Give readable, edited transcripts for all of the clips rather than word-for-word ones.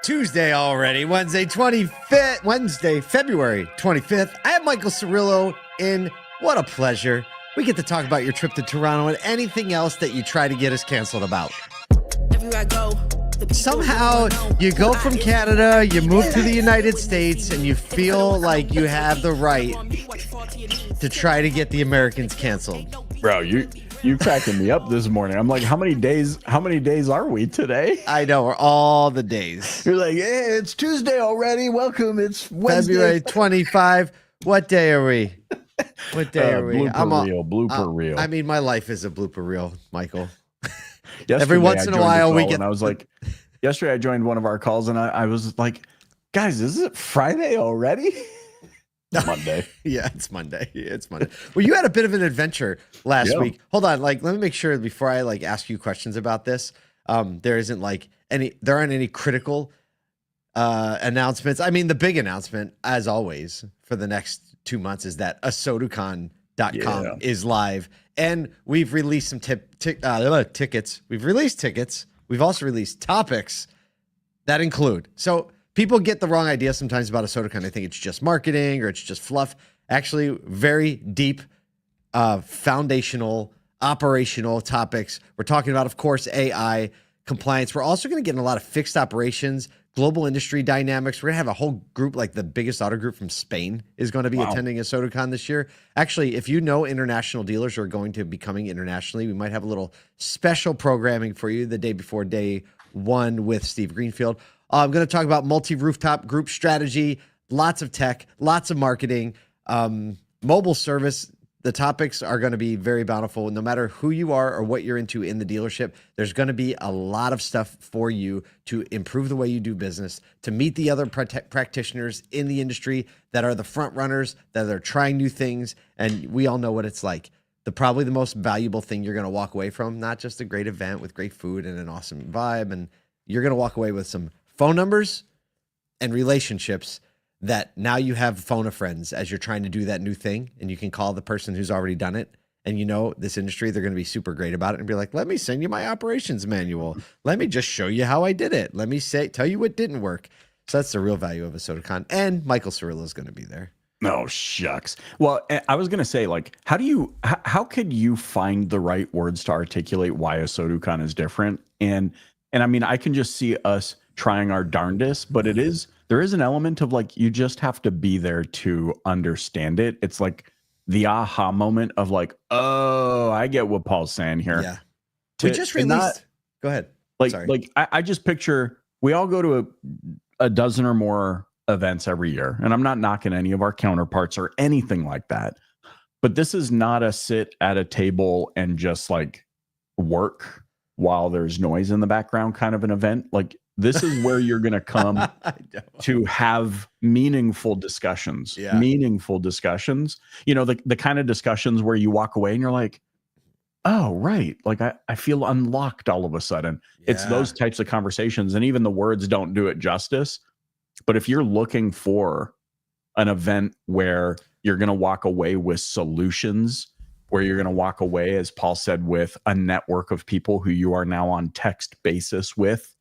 Tuesday already, Wednesday, February 25th. I have Michael Cirillo in. What a pleasure. We get to talk about your trip to Toronto and anything else that you try to get us canceled about. Somehow you go from Canada, you move to the United States, and you feel like you have the right to try to get the Americans canceled. Bro, you cracking me up this morning. I'm like, how many days are we today? I know, we're all the days. You're like, hey, it's Tuesday already. Welcome. It's Wednesday. February 25. What day are we? What day are we? Blooper reel. I mean, my life is a blooper reel, Michael. Every once in a while we get. And I was like, yesterday I joined one of our calls and I was like, guys, is it Friday already? Monday. Yeah, it's Monday. Well, you had a bit of an adventure last week. Hold on, let me make sure before I ask you questions about this. There aren't any critical announcements. I mean, the big announcement, as always, for the next 2 months is that ASOTUcon.com is live, and we've released some tickets. We've released tickets. We've also released topics that include. So people get the wrong idea sometimes about ASOTUcon. They think it's just marketing or it's just fluff. Actually, very deep, foundational, operational topics. We're talking about, of course, AI compliance. We're also going to get in a lot of fixed operations, global industry dynamics. We're going to have a whole group, like the biggest auto group from Spain is going to be attending ASOTUcon this year. Actually, if you know international dealers who are going to be coming internationally, we might have a little special programming for you the day before day one with Steve Greenfield. I'm going to talk about multi-rooftop group strategy, lots of tech, lots of marketing, mobile service. The topics are going to be very bountiful. No matter who you are or what you're into in the dealership, there's going to be a lot of stuff for you to improve the way you do business, to meet the other practitioners in the industry that are the front runners, that are trying new things. And we all know what it's like. Probably the most valuable thing you're going to walk away from, not just a great event with great food and an awesome vibe. And you're going to walk away with some phone numbers and relationships that now you have phone a friends as you're trying to do that new thing, and you can call the person who's already done it. And you know, this industry, they're going to be super great about it and be like, let me send you my operations manual. Let me just show you how I did it. Let me tell you what didn't work. So that's the real value of ASOTUcon. And Michael Cirillo is going to be there. No, shucks. Well, I was going to say, how could you find the right words to articulate why ASOTUcon is different? And I mean, I can just see us trying our darndest, but there is an element of you just have to be there to understand it. It's like the aha moment of oh, I get what Paul's saying here. Yeah. We just released. Go ahead. Sorry. I just picture we all go to a dozen or more events every year, and I'm not knocking any of our counterparts or anything like that, but this is not a sit at a table and just work while there's noise in the background kind of an event. This is where you're going to come to have meaningful discussions, meaningful discussions, the kind of discussions where you walk away and you're like, oh, right. I feel unlocked all of a sudden. Yeah. It's those types of conversations. And even the words don't do it justice. But if you're looking for an event where you're going to walk away with solutions, where you're going to walk away, as Paul said, with a network of people who you are now on text basis with,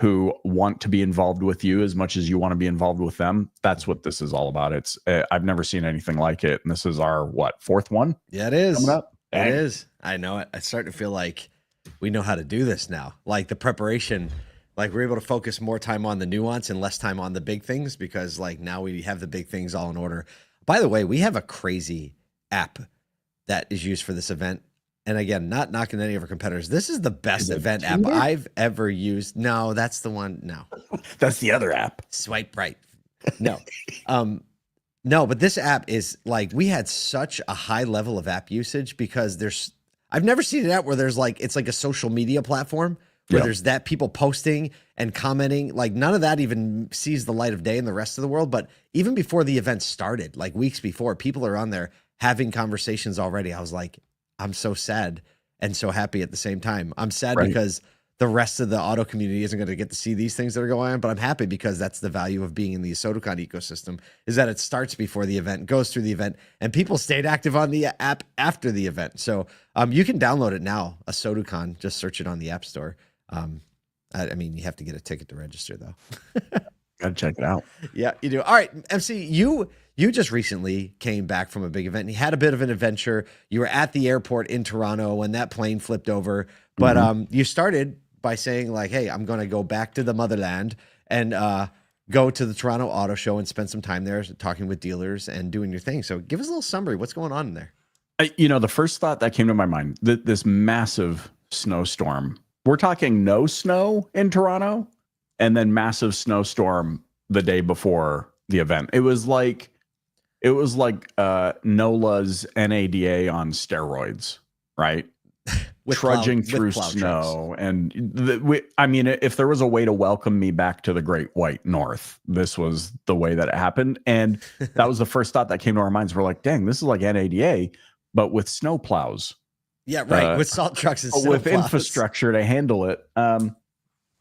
who want to be involved with you as much as you want to be involved with them. That's what this is all about. It's I've never seen anything like it. And this is our, fourth one? Yeah, it is. Coming up. It is. I know it. I start to feel like we know how to do this now. The preparation, we're able to focus more time on the nuance and less time on the big things because now we have the big things all in order. By the way, we have a crazy app that is used for this event. And again, not knocking any of our competitors. This is the best event app I've ever used. No, that's the one. No, that's the other app. Swipe right. No, no, but this app is we had such a high level of app usage because I've never seen an app where there's it's like a social media platform where there's that people posting and commenting. None of that even sees the light of day in the rest of the world. But even before the event started, weeks before, people are on there having conversations already. I was like, I'm so sad and so happy at the same time. I'm sad because the rest of the auto community isn't going to get to see these things that are going on, but I'm happy because that's the value of being in the ASOTUcon ecosystem, is that it starts before the event, goes through the event, and people stayed active on the app after the event. So you can download it now, ASOTUcon, just search it on the App Store. I mean, you have to get a ticket to register though. Gotta check it out. Yeah, you do. All right, MC, you just recently came back from a big event and you had a bit of an adventure. You were at the airport in Toronto when that plane flipped over, but you started by saying like, hey, I'm going to go back to the motherland and go to the Toronto Auto Show and spend some time there talking with dealers and doing your thing. So give us a little summary. What's going on in there? The first thought that came to my mind, this massive snowstorm. We're talking no snow in Toronto and then massive snowstorm the day before the event. It was like NOLA's NADA on steroids, right? Trudging through snow. And if there was a way to welcome me back to the Great White North, this was the way that it happened. And that was the first thought that came to our minds. We're like, dang, this is like NADA, but with snow plows. Yeah, right. With salt trucks and with infrastructure to handle it.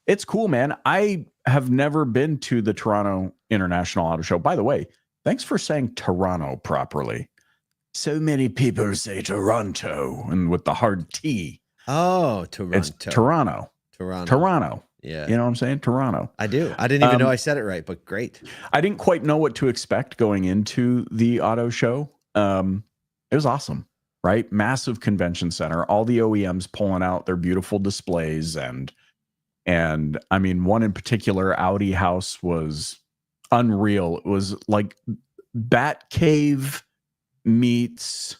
It's cool, man. I have never been to the Toronto International Auto Show. By the way, thanks for saying Toronto properly. So many people say Toronto and with the hard T. Oh, Toronto. It's Toronto. Toronto. Yeah. You know what I'm saying? Toronto. I do. I didn't even know I said it right, but great. I didn't quite know what to expect going into the auto show. It was awesome, right? Massive convention center, all the OEMs pulling out their beautiful displays. And I mean, one in particular, Audi House, was unreal. It was like Batcave meets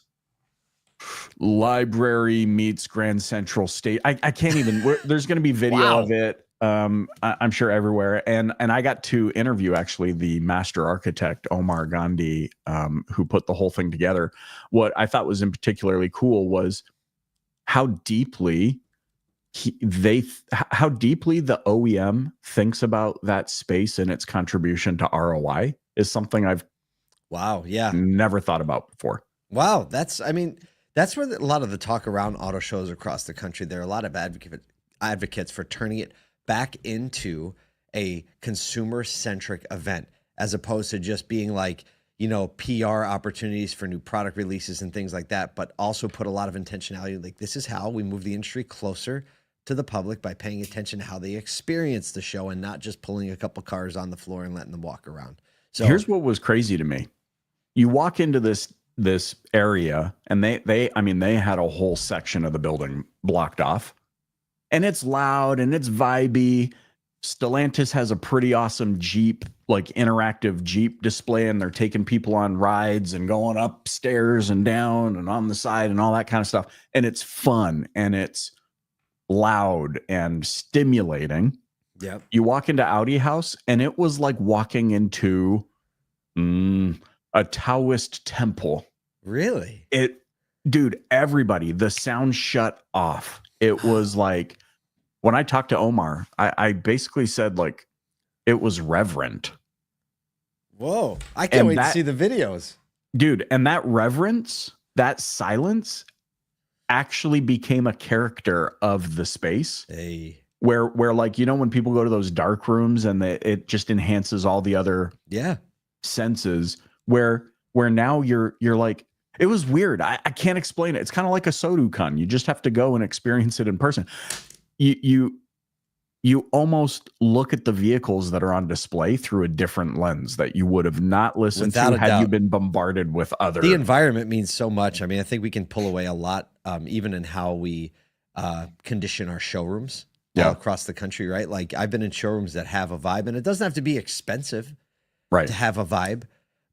library meets Grand Central State. I can't even, there's going to be video of it. I'm sure everywhere. And I got to interview actually the master architect, Omar Gandhi, who put the whole thing together. What I thought was in particularly cool was how deeply how deeply the OEM thinks about that space and its contribution to ROI is something I've never thought about before. Wow. That's where a lot of the talk around auto shows across the country. There are a lot of advocates for turning it back into a consumer-centric event, as opposed to just being like, PR opportunities for new product releases and things like that, but also put a lot of intentionality. Like, this is how we move the industry closer to the public by paying attention to how they experience the show and not just pulling a couple cars on the floor and letting them walk around. So here's what was crazy to me. You walk into this area and they had a whole section of the building blocked off, and it's loud and it's vibey. Stellantis has a pretty awesome Jeep, like interactive Jeep display, and they're taking people on rides and going upstairs and down and on the side and all that kind of stuff. And it's fun and it's loud and stimulating. Yep. You walk into Audi House and it was like walking into a Taoist temple. Really? Dude, everybody, the sound shut off. It was like, when I talked to Omar, I basically said like, it was reverent. Whoa. I can't wait to see the videos. Dude, and that reverence, that silence actually became a character of the space. Hey. Where like, when people go to those dark rooms and it just enhances all the other senses, where now you're like, it was weird. I can't explain it. It's kind of like a ASOTU con. You just have to go and experience it in person. You almost look at the vehicles that are on display through a different lens that you would have not listened to had you been bombarded with other. The environment means so much. I mean, I think we can pull away a lot, even in how we condition our showrooms all across the country, right? Like, I've been in showrooms that have a vibe, and it doesn't have to be expensive to have a vibe,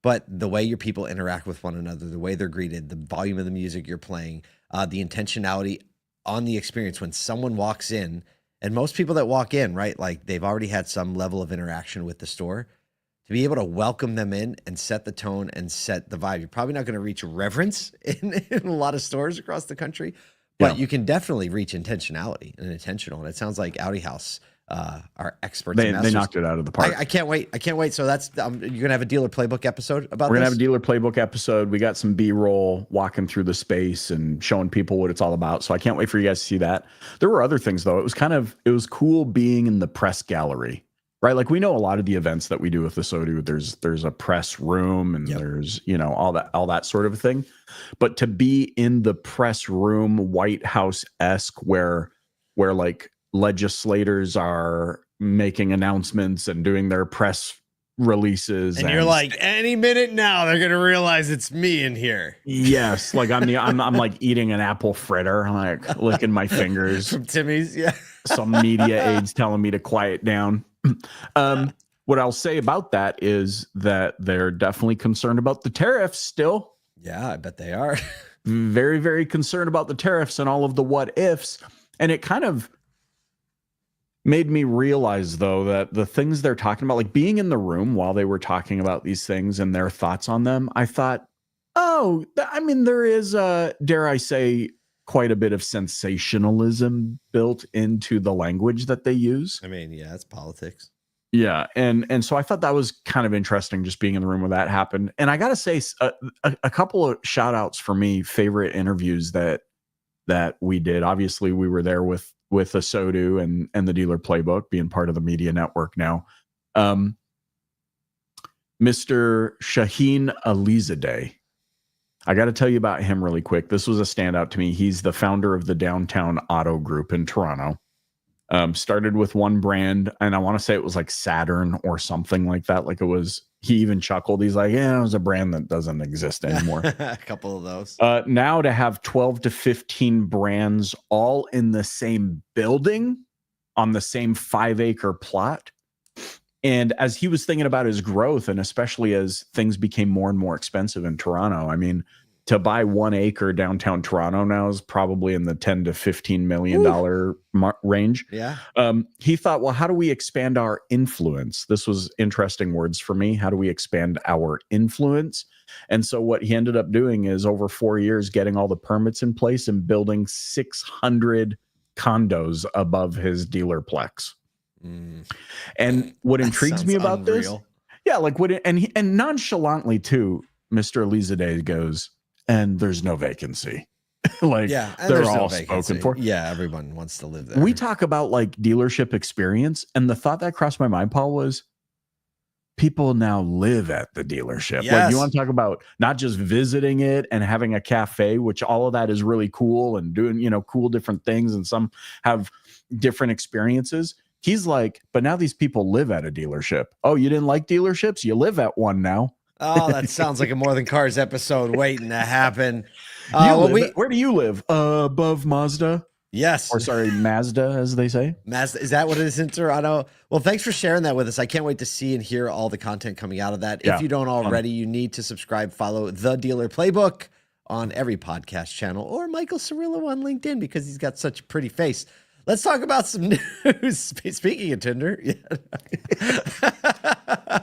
but the way your people interact with one another, the way they're greeted, the volume of the music you're playing, the intentionality on the experience when someone walks in. And most people that walk in, right, like they've already had some level of interaction with the store. To be able to welcome them in and set the tone and set the vibe. You're probably not going to reach reverence in a lot of stores across the country, but you can definitely reach intentionality and intentional. And it sounds like Audi House are experts. They knocked it out of the park. I can't wait. I can't wait. So that's you're gonna have a Dealer Playbook episode about. We're gonna have a Dealer Playbook episode. We got some B-roll walking through the space and showing people what it's all about. So I can't wait for you guys to see that. There were other things though. It was cool being in the press gallery, right? Like, we know a lot of the events that we do with the ASOTU, there's a press room and there's all that sort of thing. But to be in the press room, White House-esque, where like legislators are making announcements and doing their press releases, and you're like, any minute now they're gonna realize it's me in here. Yes, like I'm like eating an apple fritter, I'm like licking my fingers from Timmy's. Yeah, some media aides telling me to quiet down. What I'll say about that is that they're definitely concerned about the tariffs still. Yeah, I bet they are. Very, very concerned about the tariffs and all of the what ifs. And it kind of made me realize, though, that the things they're talking about, like being in the room while they were talking about these things and their thoughts on them, I thought, oh, I mean, there is, dare I say, quite a bit of sensationalism built into the language that they use. I mean, yeah, it's politics. Yeah, and so I thought that was kind of interesting, just being in the room when that happened. And I got to say, a couple of shout outs for me, favorite interviews that we did. Obviously, we were there with ASOTU and the Dealer Playbook, being part of the media network now. Mr. Shaheen Alizadeh. I got to tell you about him really quick. This was a standout to me. He's the founder of the Downtown Auto Group in Toronto. Started with one brand, and I want to say it was like Saturn or something like that. Like it was, he even chuckled. He's like, yeah, it was a brand that doesn't exist anymore. A couple of those. Now to have 12 to 15 brands all in the same building on the same 5-acre plot. And as he was thinking about his growth, and especially as things became more and more expensive in Toronto, I mean, to buy 1 acre downtown Toronto now is probably in the $10 to $15 million range. Yeah. He thought, well, how do we expand our influence? This was interesting words for me. How do we expand our influence? And so what he ended up doing is, over 4 years, getting all the permits in place and building 600 condos above his dealerplex. And what intrigues me about this, yeah, like and nonchalantly too, Mr. Alizadeh goes, and there's no vacancy. Like, yeah, they're all spoken for. Yeah, everyone wants to live there. We talk about like dealership experience, and the thought that crossed my mind, Paul, was people now live at the dealership. Yes. Like, you want to talk about not just visiting it and having a cafe, which all of that is really cool, and doing, cool different things, and some have different experiences. He's like, but now these people live at a dealership. Oh, you didn't like dealerships? You live at one now. Oh, that sounds like a More Than Cars episode waiting to happen. Where do you live? Above Mazda? Yes. Or sorry, Mazda, as they say. Mazda. Is that what it is in Toronto? Well, thanks for sharing that with us. I can't wait to see and hear all the content coming out of that. Yeah. If you don't already, you need to subscribe, follow the Dealer Playbook on every podcast channel, or Michael Cirillo on LinkedIn, because he's got such a pretty face. Let's talk about some news. Speaking of Tinder,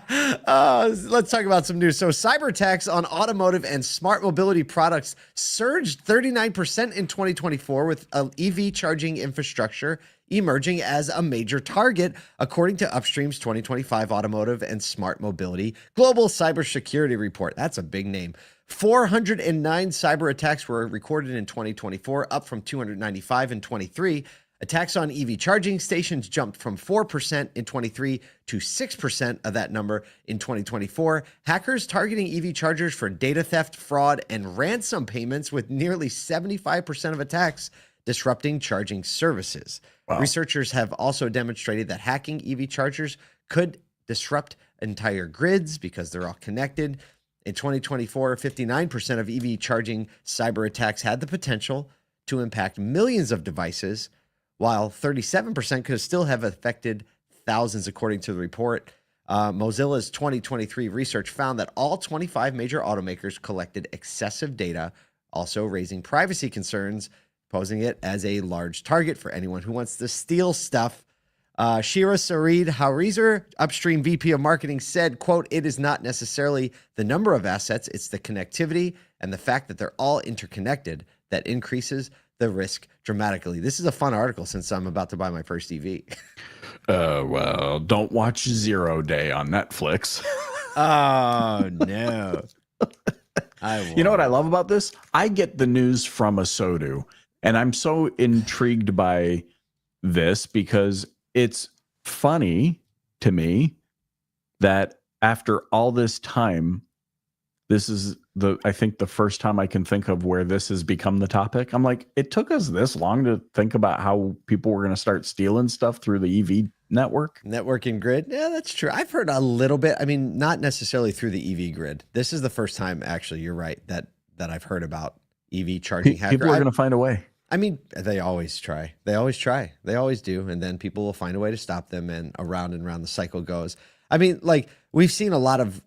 let's talk about some news. So cyberattacks on automotive and smart mobility products surged 39% in 2024, with EV charging infrastructure emerging as a major target, according to Upstream's 2025 Automotive and Smart Mobility Global Cybersecurity Report. That's a big name. 409 cyber attacks were recorded in 2024, up from 295 in 23. Attacks on EV charging stations jumped from 4% in 23 to 6% of that number in 2024. Hackers targeting EV chargers for data theft, fraud, and ransom payments, with nearly 75% of attacks disrupting charging services. Wow. Researchers have also demonstrated that hacking EV chargers could disrupt entire grids because they're all connected. In 2024, 59% of EV charging cyber attacks had the potential to impact millions of devices, while 37% could still have affected thousands, according to the report. Mozilla's 2023 research found that all 25 major automakers collected excessive data, also raising privacy concerns, posing it as a large target for anyone who wants to steal stuff. Shira Sarid Harizer, Upstream VP of Marketing, said, quote, "It is not necessarily the number of assets, it's the connectivity and the fact that they're all interconnected that increases the risk dramatically." This is a fun article, since I'm about to buy my first EV. Well, don't watch Zero Day on Netflix. Oh, no. You know what I love about this? I get the news from ASOTU, and I'm so intrigued by this because it's funny to me that after all this time, this is I think the first time I can think of where this has become the topic. I'm like, it took us this long to think about how people were going to start stealing stuff through the EV network. Networking grid. Yeah, that's true. I've heard a little bit. I mean, not necessarily through the EV grid. This is the first time, actually, you're right, that I've heard about EV charging hacker. People are going to find a way. I mean, they always try. They always try. They always do. And then people will find a way to stop them, and around the cycle goes. I mean, like, we've seen a lot of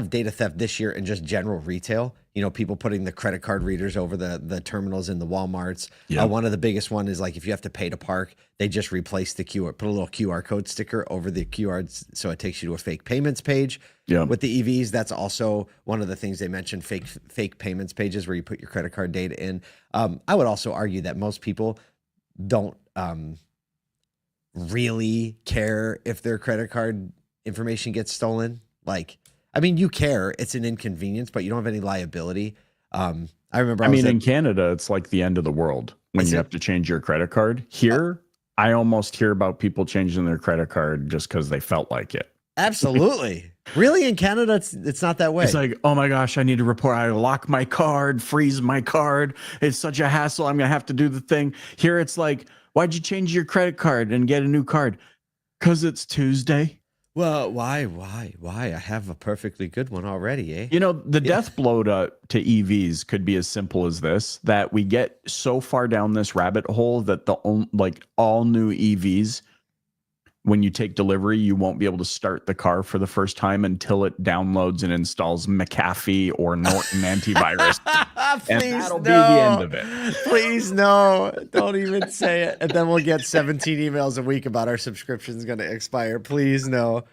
data theft this year in just general retail. You know, people putting the credit card readers over the terminals in the Walmarts. Yeah. One of the biggest one is, like, if you have to pay to park, they just replace the QR, put a little QR code sticker over the QR, so it takes you to a fake payments page. Yeah. With the EVs, that's also one of the things they mentioned, fake payments pages where you put your credit card data in. I would also argue that most people don't really care if their credit card information gets stolen. Like, I mean, you care. It's an inconvenience, but you don't have any liability. I remember. In Canada, it's like the end of the world when you have to change your credit card. Here, I almost hear about people changing their credit card just because they felt like it. Absolutely. Really, in Canada, it's not that way. It's like, oh my gosh, I need to report. I lock my card, freeze my card. It's such a hassle. I'm gonna have to do the thing. Here, it's like, why'd you change your credit card and get a new card? Because it's Tuesday. Well, why? I have a perfectly good one already, eh? You know, the death blow to EVs could be as simple as this, that we get so far down this rabbit hole that all new EVs, when you take delivery, you won't be able to start the car for the first time until it downloads and installs McAfee or Norton antivirus. And that'll be the end of it. Please, no. Don't even say it. And then we'll get 17 emails a week about our subscription's going to expire. Please, no.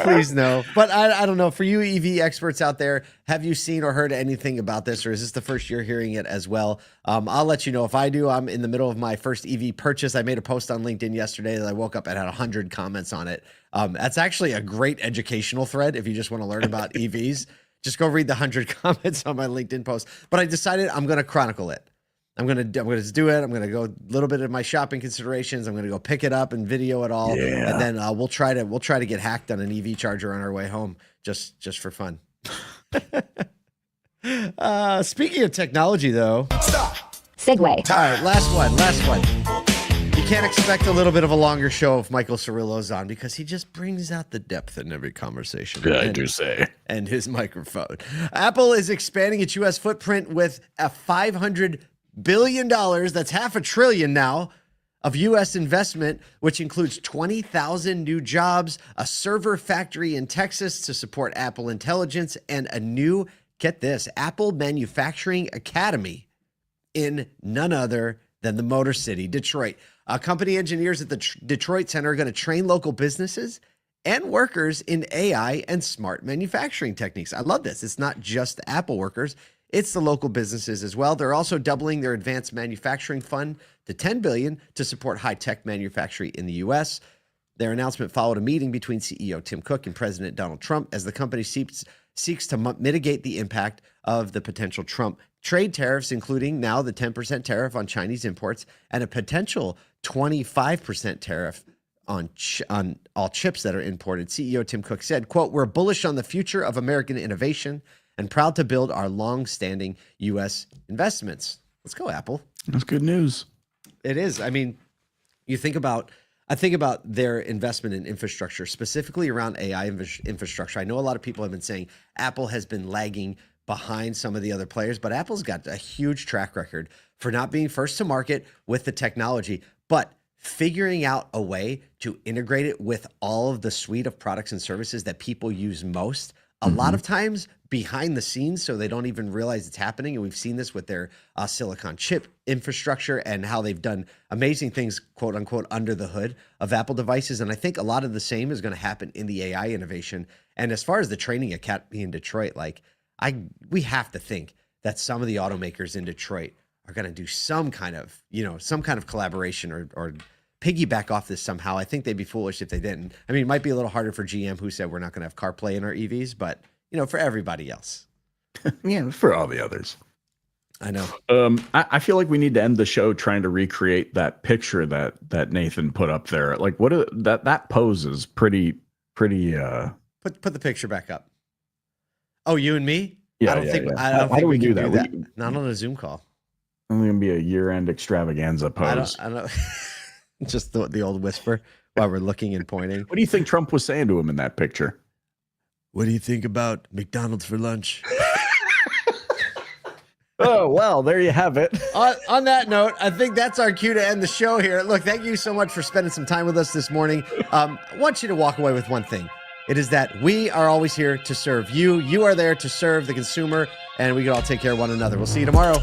Please, no. But I don't know. For you EV experts out there, have you seen or heard anything about this, or is this the first you're hearing it as well? I'll let you know if I do. I'm in the middle of my first EV purchase. I made a post on LinkedIn yesterday that I woke up and had 100 comments on it. That's actually a great educational thread if you just want to learn about EVs. Just go read the 100 comments on my LinkedIn post. But I decided I'm going to chronicle it. I'm going to just do it. I'm going to go a little bit of my shopping considerations. I'm going to go pick it up and video it all. Yeah. And then we'll try to get hacked on an EV charger on our way home just for fun. Speaking of technology, though. Stop. Segue. All right, last one. You can't expect a little bit of a longer show if Michael Cirillo's on, because he just brings out the depth in every conversation. Yeah, I do say. And his microphone. Apple is expanding its U.S. footprint with a $500 billion, that's $500 billion now, of U.S. investment, which includes 20,000 new jobs, a server factory in Texas to support Apple Intelligence, and a new, get this, Apple Manufacturing Academy in none other than the Motor City, Detroit. Company engineers at the Detroit Center are going to train local businesses and workers in AI and smart manufacturing techniques. I love this. It's not just Apple workers. It's the local businesses as well. They're also doubling their advanced manufacturing fund to $10 billion to support high-tech manufacturing in the U.S. Their announcement followed a meeting between CEO Tim Cook and President Donald Trump as the company seeks to mitigate the impact of the potential Trump trade tariffs, including now the 10% tariff on Chinese imports and a potential 25% tariff on all chips that are imported. CEO Tim Cook said, quote, "We're bullish on the future of American innovation and proud to build our long-standing U.S. investments." Let's go, Apple. That's good news. It is. I mean, I think about their investment in infrastructure, specifically around AI infrastructure. I know a lot of people have been saying Apple has been lagging behind some of the other players, but Apple's got a huge track record for not being first to market with the technology, but figuring out a way to integrate it with all of the suite of products and services that people use most, a lot of times behind the scenes, so they don't even realize it's happening. And we've seen this with their silicon chip infrastructure and how they've done amazing things, quote unquote, under the hood of Apple devices. And I think a lot of the same is going to happen in the AI innovation. And as far as the training academy in Detroit, we have to think that some of the automakers in Detroit are going to do some kind of collaboration or piggyback off this somehow. I think they'd be foolish if they didn't. I mean, it might be a little harder for GM, who said we're not going to have CarPlay in our EVs, but for everybody else. Yeah, for all the others. I know. I feel like we need to end the show trying to recreate that picture that Nathan put up there. Like, that pose is pretty. Put the picture back up. Oh, you and me? Yeah, I don't think yeah. I don't How think do we do can that? do that. Not on a Zoom call. It's going to be a year-end extravaganza pose. I don't. Just the old whisper while we're looking and pointing. What do you think Trump was saying to him in that picture? What do you think about McDonald's for lunch? Oh, well, there you have it. On that note, I think that's our cue to end the show here. Look, thank you so much for spending some time with us this morning. I want you to walk away with one thing. It is that we are always here to serve you. You are there to serve the consumer, and we can all take care of one another. We'll see you tomorrow.